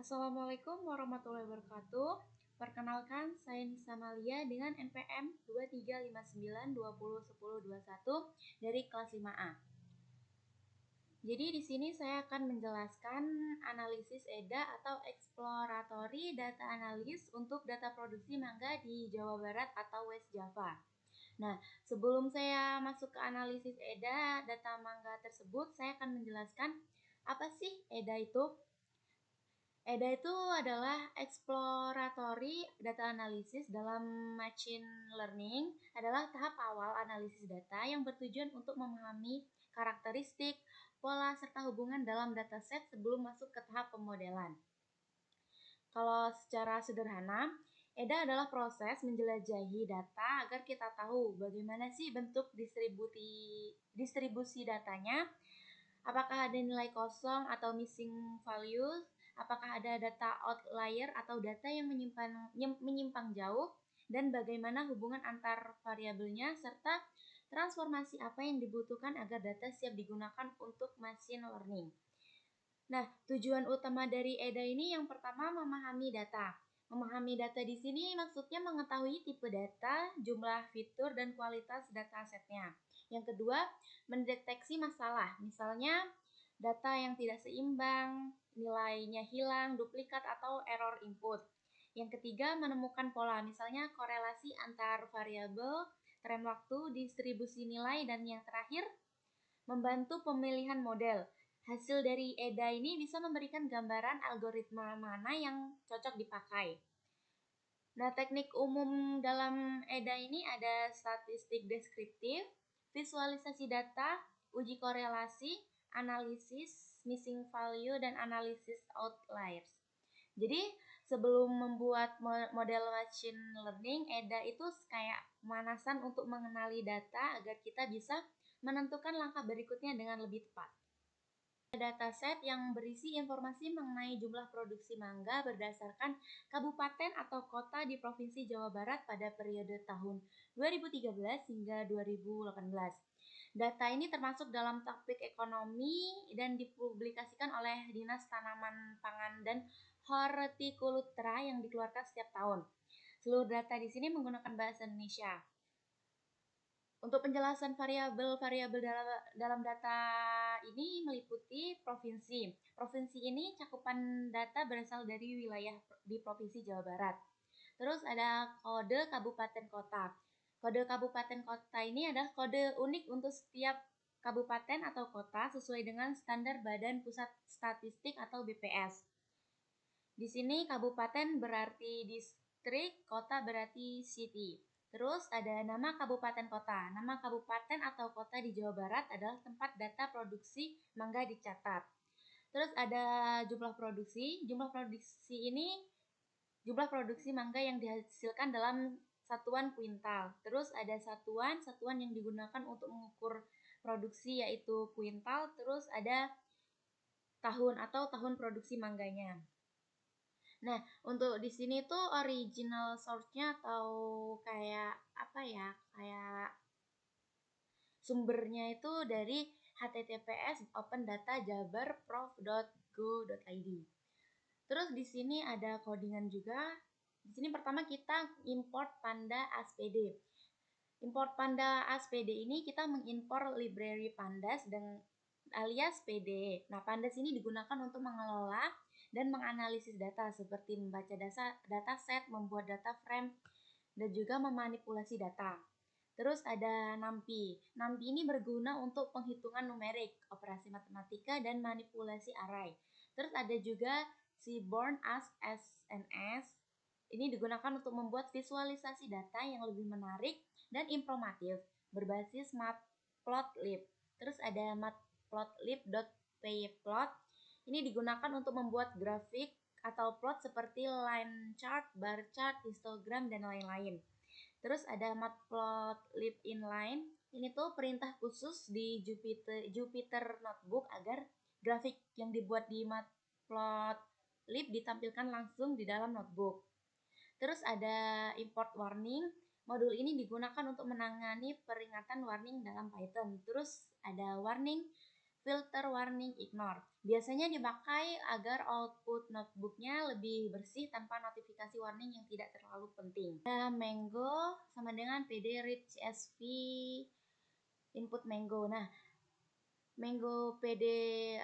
Assalamualaikum warahmatullahi wabarakatuh. Perkenalkan, saya Nisa Malia dengan NPM 2359201021 dari kelas 5A. Jadi di sini saya akan menjelaskan analisis EDA atau Exploratory Data Analysis untuk data produksi mangga di Jawa Barat atau West Java. Nah, sebelum saya masuk ke analisis EDA data mangga tersebut, saya akan menjelaskan apa sih EDA itu. EDA itu adalah exploratory data analysis dalam machine learning, adalah tahap awal analisis data yang bertujuan untuk memahami karakteristik, pola, serta hubungan dalam dataset sebelum masuk ke tahap pemodelan. Kalau secara sederhana, EDA adalah proses menjelajahi data agar kita tahu bagaimana sih bentuk distribusi datanya, apakah ada nilai kosong atau missing values, apakah ada data outlier atau data yang menyimpang jauh, dan bagaimana hubungan antar variabelnya, serta transformasi apa yang dibutuhkan agar data siap digunakan untuk machine learning. Nah, tujuan utama dari EDA ini yang pertama memahami data. Memahami data di sini maksudnya mengetahui tipe data, jumlah fitur, dan kualitas datasetnya. Yang kedua, mendeteksi masalah, misalnya data yang tidak seimbang, nilainya hilang, duplikat, atau error input. Yang ketiga, menemukan pola, misalnya korelasi antar variabel, tren waktu, distribusi nilai, dan yang terakhir, membantu pemilihan model. Hasil dari EDA ini bisa memberikan gambaran algoritma mana yang cocok dipakai. Nah, teknik umum dalam EDA ini ada statistik deskriptif, visualisasi data, uji korelasi, analisis missing value, dan analisis outliers. Jadi, sebelum membuat model machine learning, EDA itu kayak pemanasan untuk mengenali data agar kita bisa menentukan langkah berikutnya dengan lebih tepat. Dataset yang berisi informasi mengenai jumlah produksi mangga berdasarkan kabupaten atau kota di Provinsi Jawa Barat pada periode tahun 2013 hingga 2018. Data ini termasuk dalam topik ekonomi dan dipublikasikan oleh Dinas Tanaman Pangan dan Hortikultura yang dikeluarkan setiap tahun. Seluruh data di sini menggunakan bahasa Indonesia. Untuk penjelasan variabel-variabel dalam data ini meliputi provinsi. Provinsi ini cakupan data berasal dari wilayah di Provinsi Jawa Barat. Terus ada kode kabupaten kota. Kode kabupaten kota ini adalah kode unik untuk setiap kabupaten atau kota sesuai dengan standar Badan Pusat Statistik atau BPS. Di sini kabupaten berarti distrik, kota berarti city. Terus ada nama kabupaten kota. Nama kabupaten atau kota di Jawa Barat adalah tempat data produksi mangga dicatat. Terus ada jumlah produksi. Jumlah produksi mangga yang dihasilkan dalam satuan kuintal. Terus ada satuan yang digunakan untuk mengukur produksi yaitu kuintal. Terus ada tahun atau tahun produksi mangganya. Nah, untuk di sini tuh original source-nya atau kayak sumbernya itu dari https opendatajabarprof.go.id. Terus di sini ada codingan juga. Di sini pertama kita import Panda ASPD. Import Panda ASPD ini kita mengimpor library Pandas dan alias PD. Nah, Pandas ini digunakan untuk mengelola dan menganalisis data seperti membaca dataset, membuat data frame, dan juga memanipulasi data. Terus ada NumPy. NumPy ini berguna untuk penghitungan numerik, operasi matematika, dan manipulasi array. Terus ada juga Seaborn SNS. Ini digunakan untuk membuat visualisasi data yang lebih menarik dan informatif berbasis Matplotlib. Terus ada matplotlib.pyplot. Ini digunakan untuk membuat grafik atau plot seperti line chart, bar chart, histogram, dan lain-lain. Terus ada matplotlib inline. Ini tuh perintah khusus di Jupyter Notebook agar grafik yang dibuat di matplotlib ditampilkan langsung di dalam notebook. Terus ada import warning. Modul ini digunakan untuk menangani peringatan warning dalam Python. Terus ada warning filter warning ignore. Biasanya dipakai agar output notebooknya lebih bersih tanpa notifikasi warning yang tidak terlalu penting. Mango sama dengan PD read CSV input Mango. Nah, Mango PD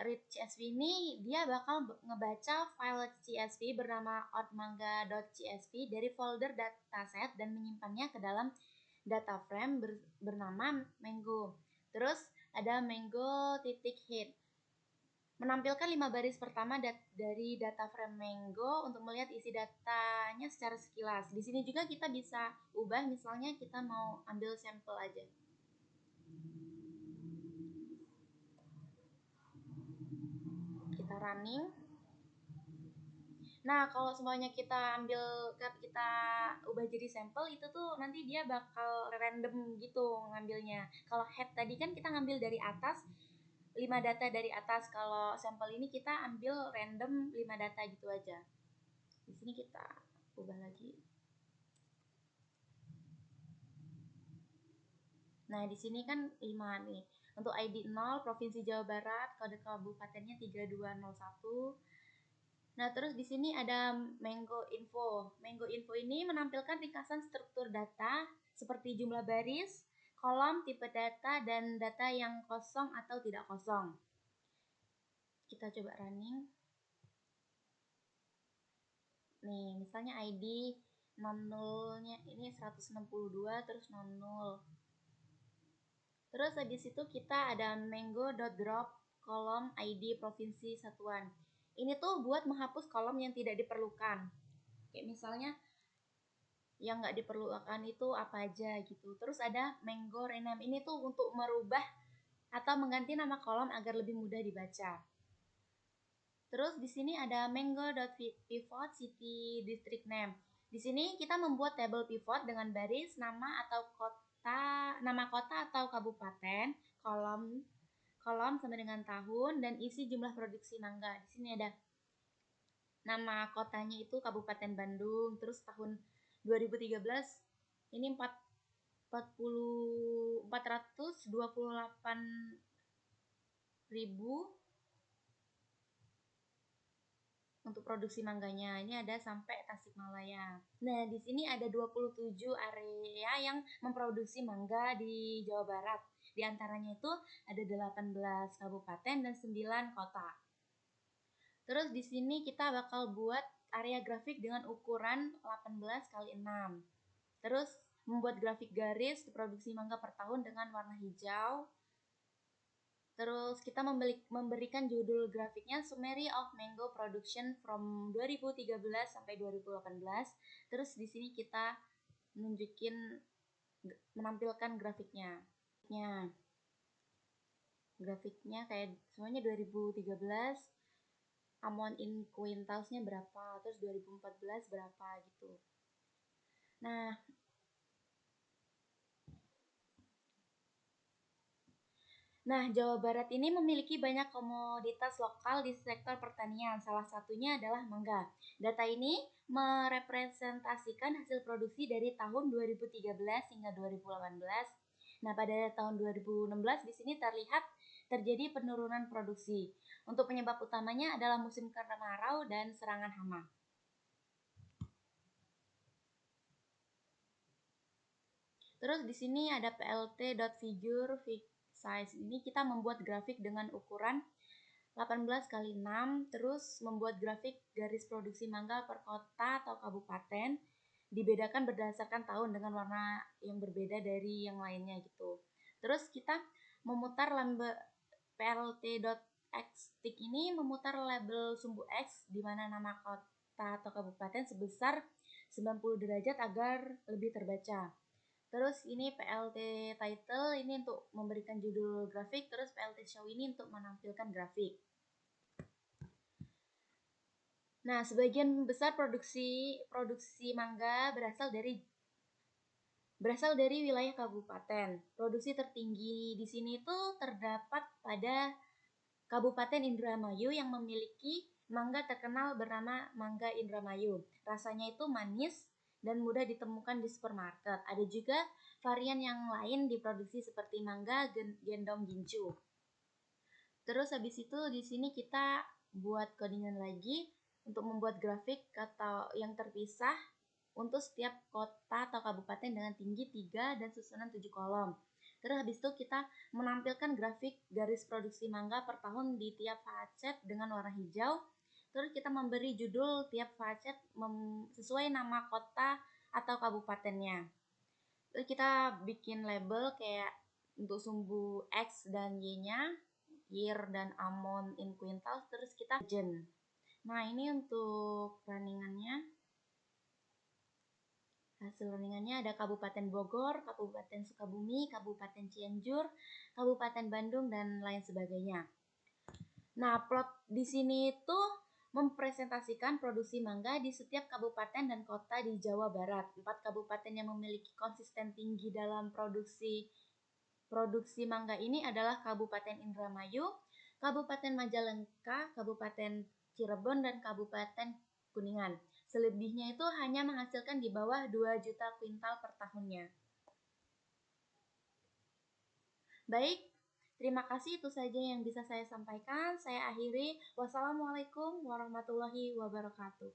read CSV ini dia bakal ngebaca file CSV bernama outmanga.csv dari folder dataset dan menyimpannya ke dalam data frame bernama Mango. Terus ada Mango.head menampilkan 5 baris pertama dari data frame Mango untuk melihat isi datanya secara sekilas. Di sini juga kita bisa ubah, misalnya kita mau ambil sampel aja. Kita running. Nah, kalau semuanya kita ubah jadi sampel, itu tuh nanti dia bakal random gitu ngambilnya. Kalau head tadi kan kita ngambil dari atas 5 data dari atas. Kalau sampel ini kita ambil random 5 data gitu aja. Di sini kita ubah lagi. Nah, di sini kan 5 nih. Untuk ID 0 Provinsi Jawa Barat, kode kabupatennya 3201. Nah, terus di sini ada Mango Info. Mango Info ini menampilkan ringkasan struktur data seperti jumlah baris, kolom, tipe data, dan data yang kosong atau tidak kosong. Kita coba running. Nih, misalnya ID 00-nya ini 162 terus 00. Terus habis itu kita ada mango.drop kolom ID provinsi satuan. Ini tuh buat menghapus kolom yang tidak diperlukan. Kayak misalnya yang nggak diperlukan itu apa aja gitu. Terus ada Mango Rename, ini tuh untuk merubah atau mengganti nama kolom agar lebih mudah dibaca. Terus di sini ada mango.pivot city district name. Di sini kita membuat tabel pivot dengan baris nama atau nama kota atau kabupaten, kolom sama dengan tahun, dan isi jumlah produksi mangga. Di sini ada nama kotanya itu Kabupaten Bandung, terus tahun 2013 ini 428.000 untuk produksi mangganya. Ini ada sampai Tasikmalaya. Nah, di sini ada 27 area yang memproduksi mangga di Jawa Barat. Di antaranya itu ada 18 kabupaten dan 9 kota. Terus di sini kita bakal buat area grafik dengan ukuran 18 x 6. Terus membuat grafik garis produksi mangga per tahun dengan warna hijau. Terus kita memberikan judul grafiknya Summary of Mango Production from 2013 sampai 2018. Terus di sini kita menampilkan grafiknya. Grafiknya kayak semuanya 2013, amount in quintalsnya berapa, terus 2014 berapa gitu. Nah, Jawa Barat ini memiliki banyak komoditas lokal di sektor pertanian. Salah satunya adalah mangga. Data ini merepresentasikan hasil produksi dari tahun 2013 hingga 2018. Nah, pada tahun 2016 di sini terjadi penurunan produksi. Untuk penyebab utamanya adalah musim kemarau dan serangan hama. Terus di sini ada plt.figure size. Ini kita membuat grafik dengan ukuran 18 x 6, terus membuat grafik garis produksi mangga per kota atau kabupaten, dibedakan berdasarkan tahun dengan warna yang berbeda dari yang lainnya gitu. Terus kita memutar plt.xtick ini memutar label sumbu X di mana nama kota atau kabupaten sebesar 90 derajat agar lebih terbaca. Terus ini PLT title ini untuk memberikan judul grafik, terus PLT show ini untuk menampilkan grafik. Nah, sebagian besar produksi mangga berasal dari wilayah kabupaten. Produksi tertinggi di sini tuh terdapat pada Kabupaten Indramayu yang memiliki mangga terkenal bernama Mangga Indramayu. Rasanya itu manis dan mudah ditemukan di supermarket. Ada juga varian yang lain diproduksi seperti mangga gendong gincu. Terus habis itu di sini kita buat codingan lagi untuk membuat grafik atau yang terpisah untuk setiap kota atau kabupaten dengan tinggi 3 dan susunan 7 kolom. Terus habis itu kita menampilkan grafik garis produksi mangga per tahun di tiap facet dengan warna hijau. Terus kita memberi judul tiap facet sesuai nama kota atau kabupatennya. Terus kita bikin label kayak untuk sumbu X dan Y-nya, year dan amount in quintals, terus kita region. Nah, ini untuk runningannya. Hasil runningannya ada Kabupaten Bogor, Kabupaten Sukabumi, Kabupaten Cianjur, Kabupaten Bandung, dan lain sebagainya. Nah, plot di sini itu mempresentasikan produksi mangga di setiap kabupaten dan kota di Jawa Barat. 4 kabupaten yang memiliki konsisten tinggi dalam produksi mangga ini adalah Kabupaten Indramayu, Kabupaten Majalengka, Kabupaten Cirebon, dan Kabupaten Kuningan. Selebihnya itu hanya menghasilkan di bawah 2 juta kuintal per tahunnya. Baik, terima kasih, itu saja yang bisa saya sampaikan. Saya akhiri. Wassalamualaikum warahmatullahi wabarakatuh.